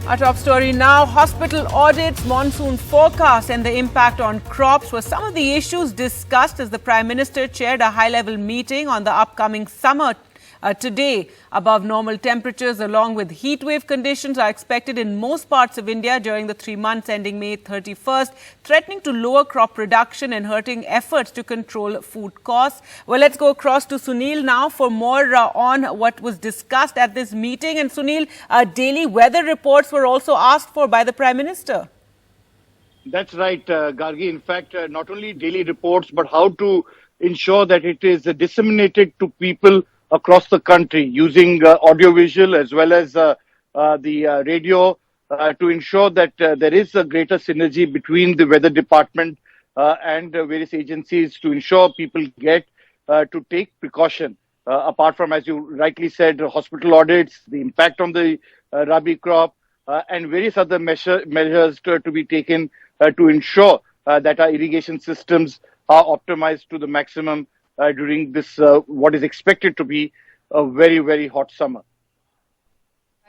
Our top story now, hospital audits, monsoon forecast and the impact on crops were some of the issues discussed as the Prime Minister chaired a high-level meeting on the upcoming summer today. Above normal temperatures along with heat wave conditions are expected in most parts of India during the 3 months ending May 31st, threatening to lower crop production and hurting efforts to control food costs. Well, let's go across to Sunil now for more on what was discussed at this meeting. And Sunil, daily weather reports were also asked for by the Prime Minister. That's right, Gargi. In fact, not only daily reports, but how to ensure that it is disseminated to people across the country using audiovisual as well as the radio to ensure that there is a greater synergy between the weather department and various agencies to ensure people get to take precaution. Apart from, as you rightly said, hospital audits, the impact on the Rabi crop and various other measures to be taken to ensure that our irrigation systems are optimized to the maximum during this, what is expected to be a very, very hot summer.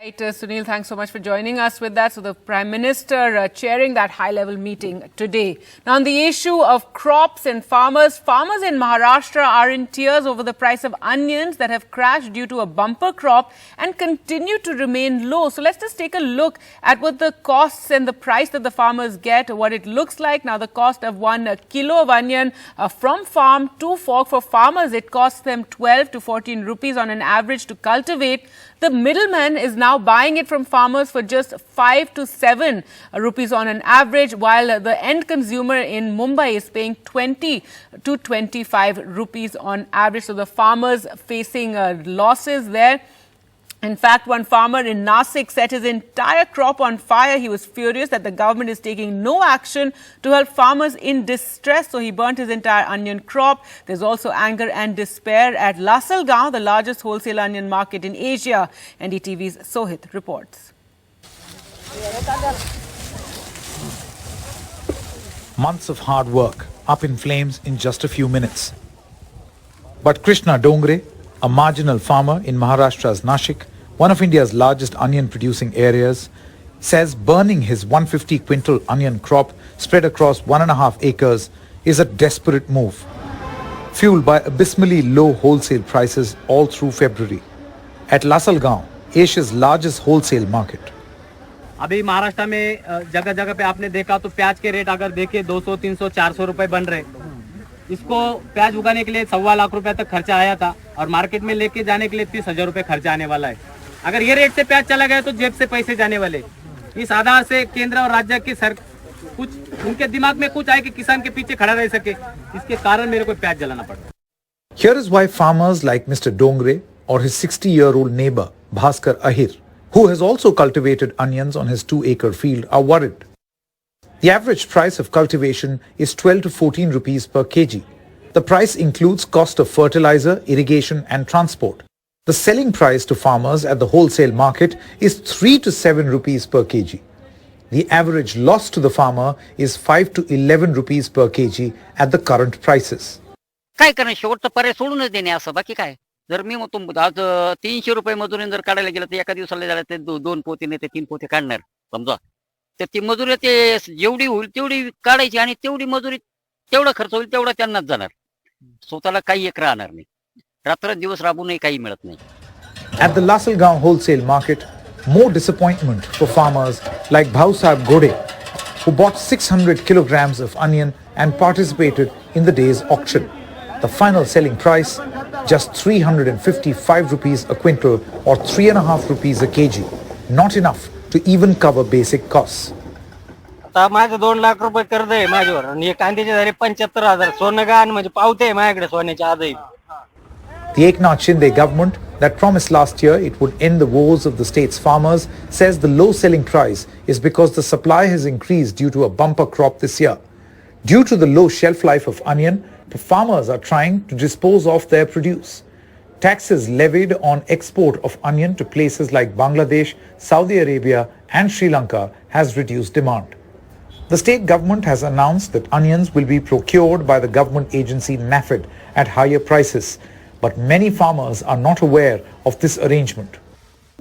Right, Sunil, thanks so much for joining us with that. So the Prime Minister chairing that high-level meeting today. Now, on the issue of crops and farmers in Maharashtra are in tears over the price of onions that have crashed due to a bumper crop and continue to remain low. So let's just take a look at what the costs and the price that the farmers get, what it looks like. Now, the cost of 1 kilo of onion from farm to fork for farmers, it costs them 12 to 14 rupees on an average to cultivate. The middleman is now buying it from farmers for just 5 to 7 rupees on an average, while the end consumer in Mumbai is paying 20 to 25 rupees on average. So the farmers facing losses there. In fact, one farmer in Nashik set his entire crop on fire. He was furious that the government is taking no action to help farmers in distress. So he burnt his entire onion crop. There's also anger and despair at Lasalgaon, the largest wholesale onion market in Asia. NDTV's Sohit reports. Months of hard work up in flames in just a few minutes. But Krishna Dongre, a marginal farmer in Maharashtra's Nashik, one of India's largest onion-producing areas, says burning his 150 quintal onion crop spread across 1.5 acres is a desperate move, fueled by abysmally low wholesale prices all through February. At Lasalgaon, Asia's largest wholesale market. अभी महाराष्ट्र में जगह जगह पे आपने देखा तो प्याज के रेट अगर देखे 200, 300, 400 रुपए बन रहे। इसको प्याज उगाने के लिए 1.25 लाख रुपए तक खर्चा आया था और मार्केट में लेके जाने के लिए 30,000 रुपए खर्चा आने वाला है। अगर ये रेट से प्याज चला गया तो जेब से पैसे जाने वाले। इस आधार से केंद्र और राज्य की कुछ उनके दिमाग में कुछ आए कि किसान के पीछे खड़ा रह सके, इसके कारण मेरे को प्याज जलाना पड़ा। Here is why farmers like Mr. Dongre or his 60-year-old neighbor Bhaskar Ahir, who has also cultivated onions on his 2-acre field, are worried. The average price of cultivation is 12 to 14 rupees per kg. The price includes cost of fertilizer, irrigation and transport. The selling price to farmers at the wholesale market is 3 to 7 rupees per kg. The average loss to the farmer is 5 to 11 rupees per kg at the current prices. काय करणे शेवटचं पर्याय सोडूनच देणे असं बाकी काय जर मी म्हणतो आज 300 रुपये मजुरीने जर काढायला गेलं तर एका दिवसाला झालं ते 2 पोते नाही ते 3 पोते काढणार समजा तर ती मजुरी ते जेवढी होईल तेवढी काढायची आणि तेवढी मजुरी तेवढा खर्च होईल तेवढा त्यांनाच जाणार स्वतःला काही एक राहणार नाही रात्र दिवस राबूनही काही मिळत नाही. At the Lasalgaon wholesale market, more disappointment for farmers like Bhausab Gode, who bought 600 kilograms of onion and participated in the day's auction. The final selling price, just 355 rupees a quintal or 3.5 rupees a kg. Not enough to even cover basic costs. आता माझं 2 लाख रुपये कर्ज आहे माझ्यावर आणि कांद्याचे झाले 75,000 सोनं गहाण म्हणजे पावते आहे माझ्याकडे सोन्याची आजही. The Eknath Shinde government that promised last year it would end the woes of the state's farmers says the low selling price is because the supply has increased due to a bumper crop this year. Due to the low shelf life of onion, the farmers are trying to dispose of their produce. Taxes levied on export of onion to places like Bangladesh, Saudi Arabia and Sri Lanka has reduced demand. The state government has announced that onions will be procured by the government agency NAFED at higher prices. But many farmers are not aware of this arrangement.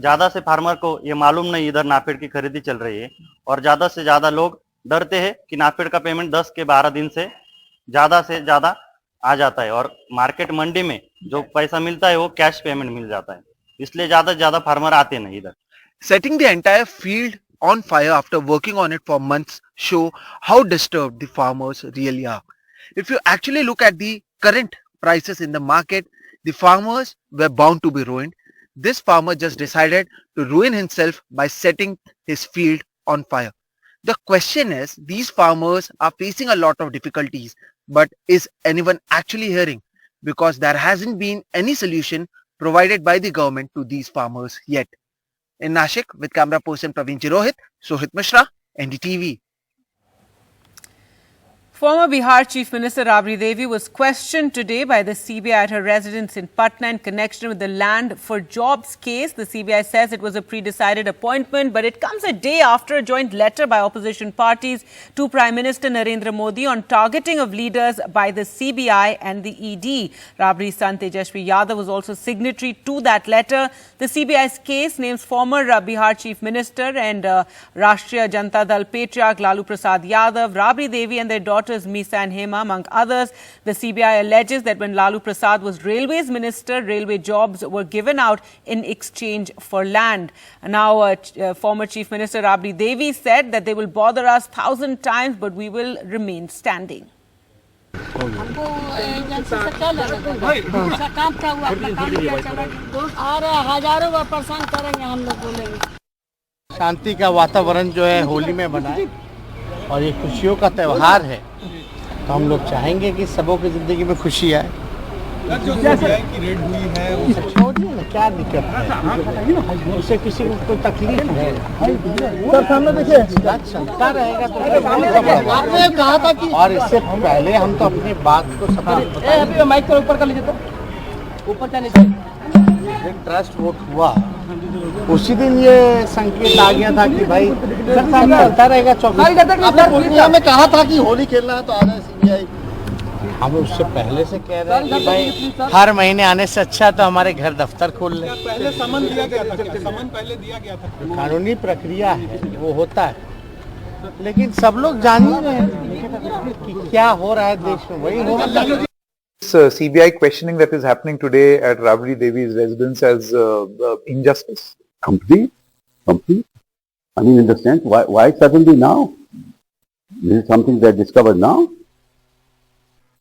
ज्यादा से farmer को ये मालूम नहीं इधर नाफेड की खरीदी चल रही है और ज्यादा से ज्यादा लोग डरते हैं कि नाफेड का पेमेंट 10 के 12 दिन से ज्यादा आ जाता है और मार्केट मंडी में जो पैसा मिलता है वो कैश पेमेंट मिल जाता है, इसलिए ज्यादा से ज्यादा फार्मर आते नहीं इधर। Setting the entire field on fire after working on it for months show how disturbed the farmers really are. If you actually look at the current prices in the market, the farmers were bound to be ruined. This farmer just decided to ruin himself by setting his field on fire. The question is, these farmers are facing a lot of difficulties, but is anyone actually hearing? Because there hasn't been any solution provided by the government to these farmers yet. In Nashik, with camera person Praveen Jirohit, Sohit Mishra, NDTV. Former Bihar Chief Minister Rabri Devi was questioned today by the CBI at her residence in Patna in connection with the Land for Jobs case. The CBI says it was a pre-decided appointment, but it comes a day after a joint letter by opposition parties to Prime Minister Narendra Modi on targeting of leaders by the CBI and the ED. Rabri's son Tejashwi Yadav was also signatory to that letter. The CBI's case names former Bihar Chief Minister and Rashtriya Janata Dal patriarch Lalu Yadav, Rabri Devi and their daughter Misa and Hema, among others. The CBI alleges that when Lalu Prasad was Railways Minister, railway jobs were given out in exchange for land. And now, former Chief Minister Rabri Devi said that they will bother us 1,000 times, but we will remain standing. शांति का वातावरण जो है होली में बना है और ये खुशियों का त्यौहार है, तो हम लोग चाहेंगे कि सबों की जिंदगी में खुशी आए। जो की रेड हुई है उसे छोड़िए ना, क्या दिक्कत है, उससे किसी को कोई तकलीफ है सर, सामने देखिए चलता रहेगा तो आपने कहा था कि, और इससे पहले हम तो अपनी बात को माइक को ऊपर कर लीजिए, तो ऊपर जाने चाहिए। ट्रस्ट वोट हुआ उसी दिन ये संकेत आ गया था कि भाई सर सामने चलता रहेगा। आपने में कहा था कि होली खेलना है तो आ जाए सीबीआई। हम उससे पहले से कह रहे हैं कि भाई हर महीने आने से अच्छा तो हमारे घर दफ्तर खोल लें। पहले समन दिया गया था, समन पहले दिया गया था। कानूनी प्रक्रिया है, वो होता है, लेकिन सब लोग जान ही रहे हैं कि क्या हो रहा है देश में, वही होगा। CBI questioning that is happening today at Rabri Devi's residence as injustice? Complete. I mean, in the sense, why suddenly now? This is something they discovered now,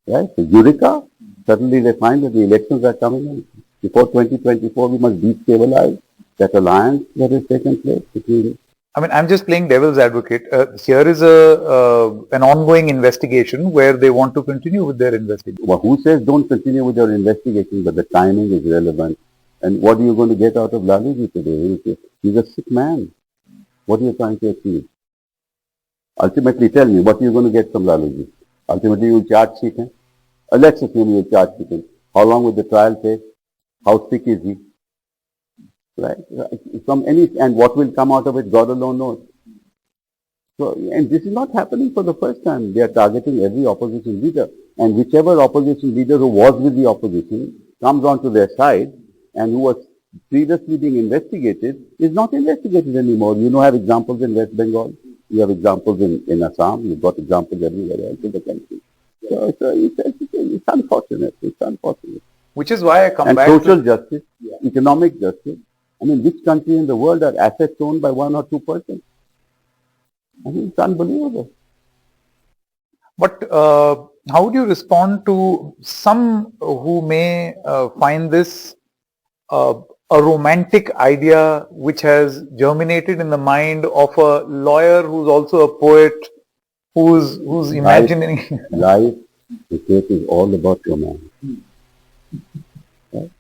right? So Eureka, suddenly they find that the elections are coming in. Before 2024, we must destabilize that alliance that has taken place between. I mean, I'm just playing devil's advocate. Here is an ongoing investigation where they want to continue with their investigation. Well, who says don't continue with your investigation, but the timing is relevant. And what are you going to get out of Laluji today? He's a sick man. What are you trying to achieve? Ultimately, tell me, what are you going to get from Laluji? Ultimately, you'll charge sheet him. Let's assume you'll charge sheet him. How long will the trial take? How sick is he? Right? From any, and what will come out of it, God alone knows. So, and this is not happening for the first time. They are targeting every opposition leader. And whichever opposition leader who was with the opposition comes onto their side and who was previously being investigated is not investigated anymore. You have examples in West Bengal. You have examples in Assam. You've got examples everywhere else in the country. So it's unfortunate. It's unfortunate. Which is why I come back to social justice, economic justice. I mean, which country in the world are assets owned by 1 or 2%? I mean, it's unbelievable. But how would you respond to some who may find this a romantic idea which has germinated in the mind of a lawyer who's also a poet, who's imagining... Life, the case is all about romance. Right?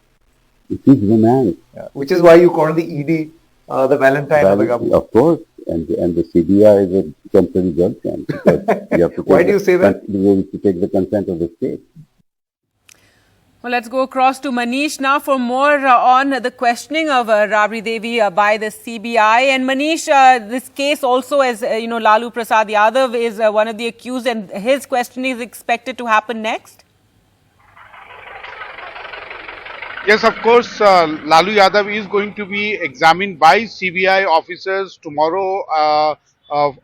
It is romance. Yeah, which is why you call the ED the Valentine of the government. Of course, and the CBI is a temporary judge. You have to why do you say that? You have to take the consent of the state. Well, let's go across to Manish now for more on the questioning of Rabri Devi by the CBI. And Manish, this case also, as Lalu Prasad Yadav is one of the accused, and his questioning is expected to happen next. Yes, of course, Lalu Yadav is going to be examined by CBI officers tomorrow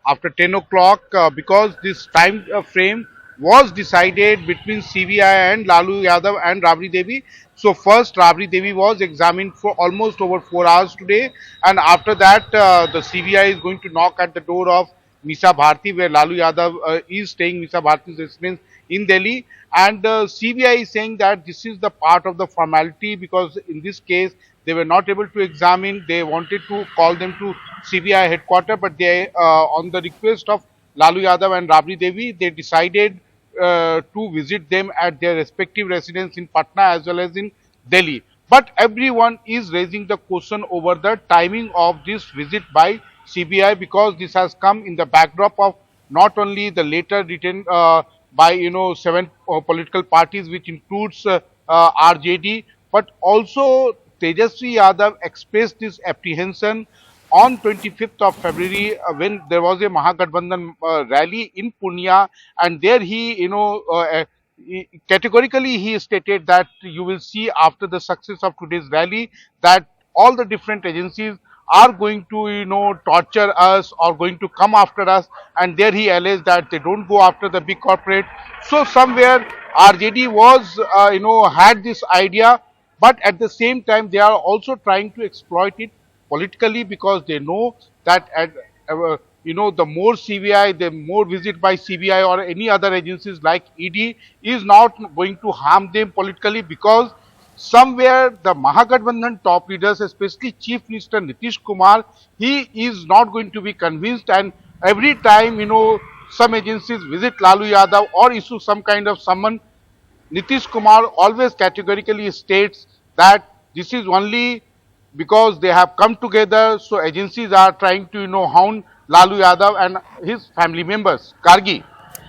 after 10 o'clock because this time frame was decided between CBI and Lalu Yadav and Rabri Devi. So first Rabri Devi was examined for almost over 4 hours today, and after that the CBI is going to knock at the door of Misa Bharti, where Lalu Yadav is staying, Misa Bharti's residence in Delhi. And CBI is saying that this is the part of the formality because in this case they were not able to examine. They wanted to call them to CBI headquarters, but they, on the request of Lalu Yadav and Rabri Devi, they decided to visit them at their respective residence in Patna as well as in Delhi. But everyone is raising the question over the timing of this visit by CBI because this has come in the backdrop of not only the later written by 7 political parties, which includes RJD, but also Tejasvi Yadav expressed this apprehension on 25th of February when there was a Mahagathbandhan rally in Pune, and there categorically he stated that you will see after the success of today's rally that all the different agencies are going to torture us or going to come after us, and there he alleged that they don't go after the big corporate. So somewhere RJD was had this idea, but at the same time they are also trying to exploit it politically because they know that the more CBI, the more visit by CBI or any other agencies like ED is not going to harm them politically because somewhere the Mahagathbandhan top leaders, especially Chief Minister Nitish Kumar, he is not going to be convinced, and every time some agencies visit Lalu Yadav or issue some kind of summon, Nitish Kumar always categorically states that this is only because they have come together, so agencies are trying to hound Lalu Yadav and his family members. Gargi.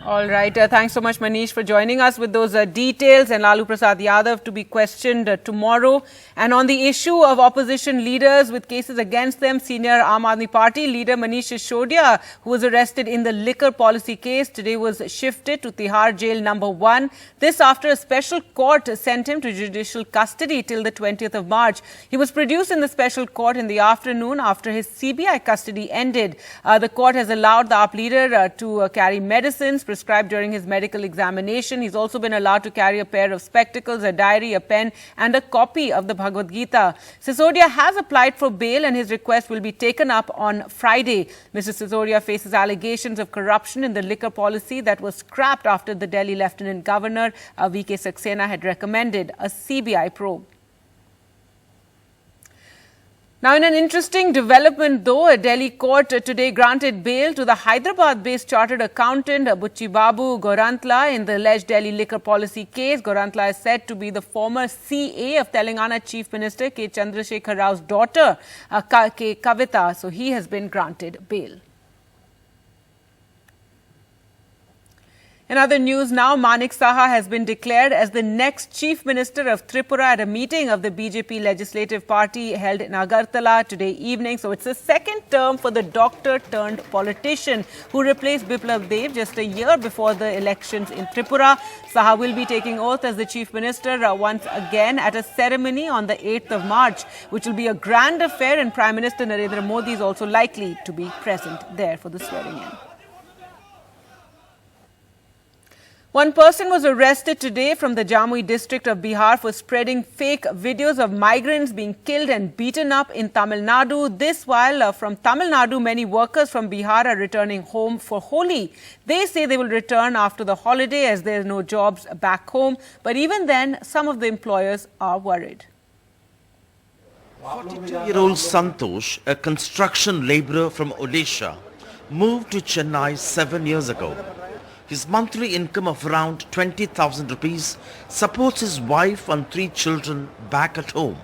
All right. Thanks so much, Manish, for joining us with those details, and Lalu Prasad Yadav to be questioned tomorrow. And on the issue of opposition leaders with cases against them, senior Aam Aadmi Party leader Manish Sisodia, who was arrested in the liquor policy case, today was shifted to Tihar jail number 1. This after a special court sent him to judicial custody till the 20th of March. He was produced in the special court in the afternoon after his CBI custody ended. The court has allowed the AAP leader to carry medicines prescribed during his medical examination. He's also been allowed to carry a pair of spectacles, a diary, a pen and a copy of the Bhagavad Gita. Sisodia has applied for bail and his request will be taken up on Friday. Mr. Sisodia faces allegations of corruption in the liquor policy that was scrapped after the Delhi Lieutenant Governor V.K. Saxena had recommended a CBI probe. Now, in an interesting development, though, a Delhi court today granted bail to the Hyderabad-based chartered accountant Bucci Babu Gorantla in the alleged Delhi liquor policy case. Gorantla is said to be the former CA of Telangana Chief Minister K. Chandrasekhar Rao's daughter, K. Kavita. So he has been granted bail. In other news now, Manik Saha has been declared as the next Chief Minister of Tripura at a meeting of the BJP Legislative Party held in Agartala today evening. So it's the second term for the doctor-turned-politician who replaced Biplav Dev just a year before the elections in Tripura. Saha will be taking oath as the Chief Minister once again at a ceremony on the 8th of March, which will be a grand affair, and Prime Minister Narendra Modi is also likely to be present there for the swearing-in. One person was arrested today from the Jamui district of Bihar for spreading fake videos of migrants being killed and beaten up in Tamil Nadu. This while from Tamil Nadu, many workers from Bihar are returning home for Holi. They say they will return after the holiday as there are no jobs back home. But even then, some of the employers are worried. 42-year-old Santosh, a construction labourer from Odisha, moved to Chennai 7 years ago. His monthly income of around 20,000 rupees supports his wife and 3 children back at home,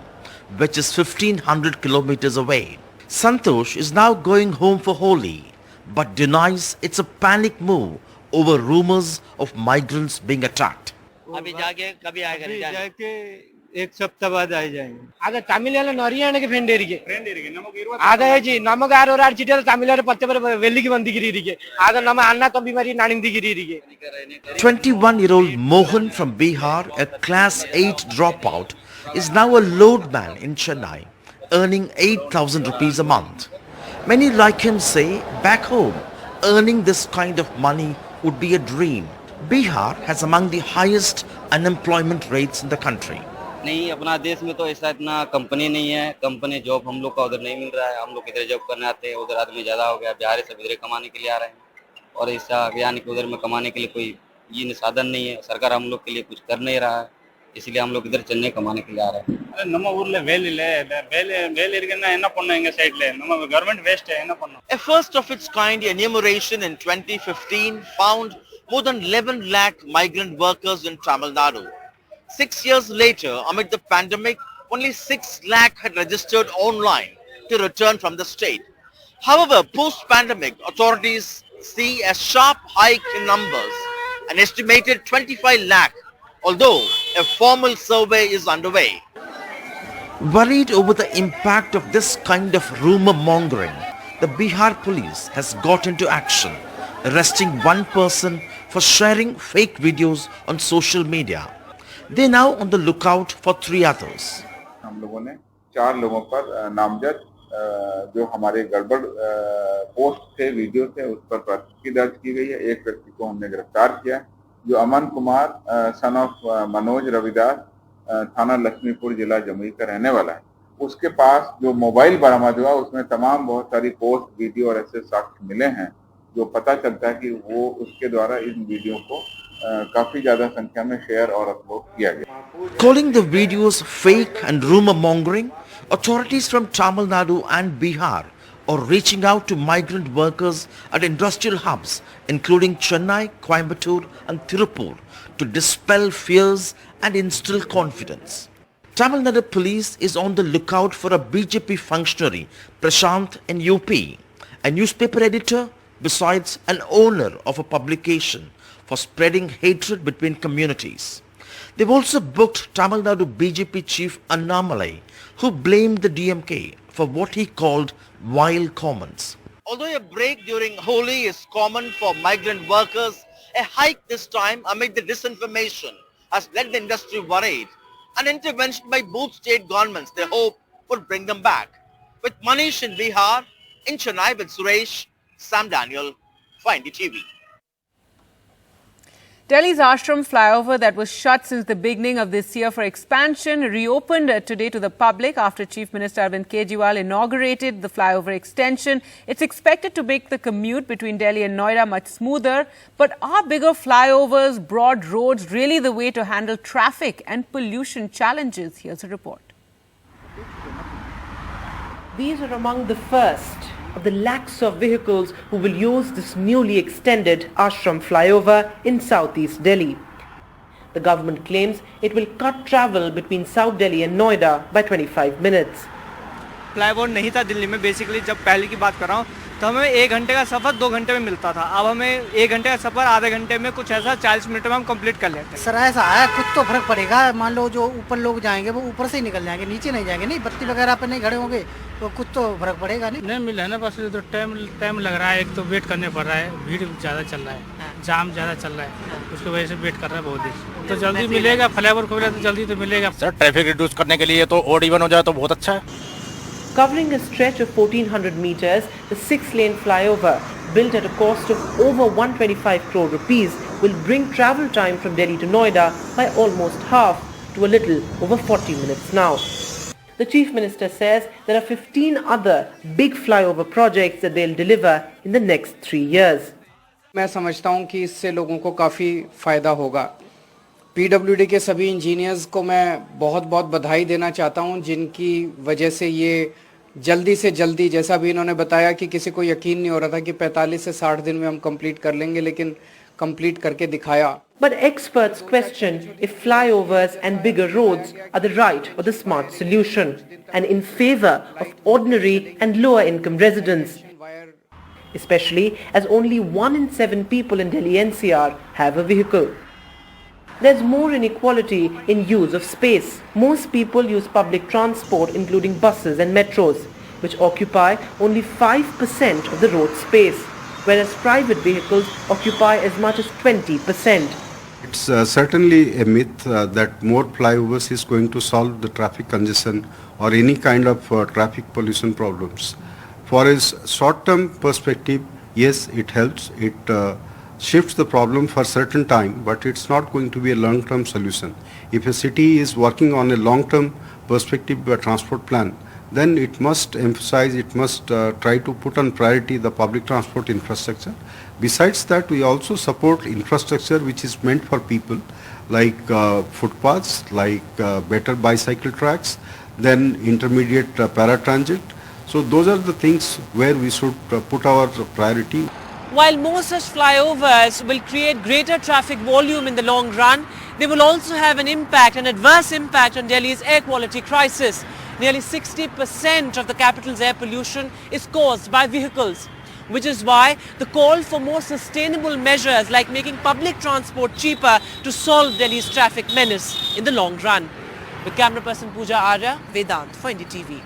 which is 1500 kilometers away. Santosh is now going home for Holi, but denies it's a panic move over rumors of migrants being attacked. एक सप्ताह बाद आ जाएंगे आगे तमिलनाडु नरियाने के friend एरिके आगे जी नमक आरो रार चिटल तमिलनाडु पत्ते पर वेल्ली की बंदी गिरी रिके आगे नम अन्ना तो बीमारी नानिंदी गिरी Ricky 21-year-old Mohan from Bihar, a class 8 dropout, is now a loadman in Chennai, earning 8,000 rupees a month. Many like him say back home, earning this kind of money would be a dream. Bihar has among the highest unemployment rates in the country. नहीं, अपना देश में तो ऐसा इतना company नहीं है, company job हम लोग का उधर नहीं मिल रहा है, हम लोग इधर जॉब करने आते हैं, उधर आदमी ज्यादा हो गया, बिहारी सब इधर कमाने के लिए आ रहे हैं और ऐसा यानी कि उधर में कमाने के लिए कोई ये साधन नहीं है, सरकार हम लोग के लिए कुछ कर नहीं रहा है, इसलिए हम लोग इधर चेन्नई कमाने के लिए आ रहे हैं. ನಮ್ಮ ಊರ್ಲೆ ಬೇಲ್ ಇರ್ಗನ್ನ ಎನ್ನ ಪೊಣ್ಣ ಹಿಂಗ ಸೈಡ್ಲೆ ನಮ್ಮ ಗವರ್ನಮೆಂಟ್ ವೇಸ್ಟ್ ಎನ್ನ ಪೊಣ್ಣ. A first of its kind enumeration in 2015 found more than 11 lakh migrant workers in Tamil Nadu. 6 years later, amid the pandemic, only 6 lakh had registered online to return from the state. However, post-pandemic, authorities see a sharp hike in numbers, an estimated 25 lakh, although a formal survey is underway. Worried over the impact of this kind of rumor mongering, the Bihar police has got into action, arresting one person for sharing fake videos on social media. They are now on the lookout for 3 others. हम लोगों ने 4 लोगों पर नामजद जो हमारे गड़बड़ post थे, वीडियो थे, उस पर प्राथमिकी दर्ज की गई है. एक व्यक्ति को हमने गिरफ्तार किया जो अमन कुमार सन ऑफ मनोज रविदास, थाना लक्ष्मीपुर, जिला जमुई का रहने वाला है. उसके पास जो मोबाइल बरामद हुआ उसमें तमाम बहुत सारी पोस्ट, वीडियो और ऐसे साक्ष्य मिले हैं जो पता चलता है कि वो उसके द्वारा इन वीडियो को काफी ज्यादा संख्या में शेयर और अपलोड किया गया. Calling the videos fake and rumor mongering, authorities from Tamil Nadu and Bihar are reaching out to migrant workers at industrial hubs including Chennai, Coimbatore and Tirupur to dispel fears and instill confidence. Tamil Nadu police is on the lookout for a BJP functionary, Prashant in UP, a newspaper editor besides an owner of a publication, for spreading hatred between communities. They've also booked Tamil Nadu BJP chief Annamalai, who blamed the DMK for what he called vile comments. Although a break during Holi is common for migrant workers, a hike this time amid the disinformation has led the industry worried. An intervention by both state governments they hope would bring them back. With Manish in Bihar, in Chennai with Suresh, Sam Daniel, for NDTV. Delhi's Ashram flyover that was shut since the beginning of this year for expansion reopened today to the public after Chief Minister Arvind Kejriwal inaugurated the flyover extension. It's expected to make the commute between Delhi and Noida much smoother. But are bigger flyovers, broad roads really the way to handle traffic and pollution challenges? Here's a report. These are among the first of the lakhs of vehicles who will use this newly extended Ashram flyover in southeast Delhi. The government claims it will cut travel between South Delhi and Noida by 25 minutes. Flyover नहीं था दिल्ली में, basically जब पहले की बात कर रहा हूँ तो हमें 1 घंटे का सफर 2 घंटे में मिलता था. अब हमें 1 घंटे का सफर आधे घंटे में कुछ ऐसा 40 मिनट में हम कंप्लीट कर लेते हैं. सर ऐसा है, कुछ तो फर्क पड़ेगा. मान लो जो ऊपर लोग जाएंगे वो ऊपर से ही निकल जाएंगे, नीचे नहीं जाएंगे. नहीं बत्ती वगैरह पे नहीं खड़े होंगे तो कुछ तो फर्क पड़ेगा. नहीं मिला है ना, बस तो टाइम लग रहा है. एक तो वेट करने पड़ रहा है, भीड़ ज़्यादा चल रहा है, जाम ज़्यादा चल रहा है, उसकी वजह से वेट कर रहा है बहुत देर. तो जल्दी मिलेगा, फ्लाईओवर खुलेगा तो जल्दी तो मिलेगा. सर ट्रैफिक रिड्यूस करने के लिए तो और इवन हो जाए तो बहुत अच्छा है. Covering a stretch of 1400 meters, the 6-lane flyover, built at a cost of over 125 crore rupees, will bring travel time from Delhi to Noida by almost half to a little over 40 minutes now. The Chief Minister says there are 15 other big flyover projects that they'll deliver in the next 3 years. मैं समझता हूं कि इससे लोगों को काफ़ी फ़ायदा होगा. पीडब्ल्यूडी के सभी इंजीनियर्स को मैं बहुत बहुत बधाई देना चाहता हूं, जिनकी वजह से ये जल्दी से जल्दी, जैसा भी इन्होंने बताया कि किसी को यकीन नहीं हो रहा था कि 45 से 60 दिन में हम कंप्लीट कर लेंगे, लेकिन कंप्लीट करके दिखाया. But experts question if flyovers and bigger roads are the right or the smart solution, and in favor of ordinary and lower income residents, especially as only 1 in 7 people in Delhi NCR have a vehicle. There's more inequality in use of space. Most people use public transport, including buses and metros, which occupy only 5% of the road space, whereas private vehicles occupy as much as 20%. It's certainly a myth that more flyovers is going to solve the traffic congestion or any kind of traffic pollution problems. For a short-term perspective, yes, it helps. It shifts the problem for certain time, but it's not going to be a long-term solution. If a city is working on a long-term perspective transport plan, then it must emphasize, it must try to put on priority the public transport infrastructure. Besides that, we also support infrastructure which is meant for people, like footpaths, like better bicycle tracks, then intermediate paratransit. So those are the things where we should put our priority. While more such flyovers will create greater traffic volume in the long run, they will also have an adverse impact on Delhi's air quality crisis. Nearly 60% of the capital's air pollution is caused by vehicles, which is why the call for more sustainable measures like making public transport cheaper to solve Delhi's traffic menace in the long run. With camera person Pooja Arya, Vedant for NDTV.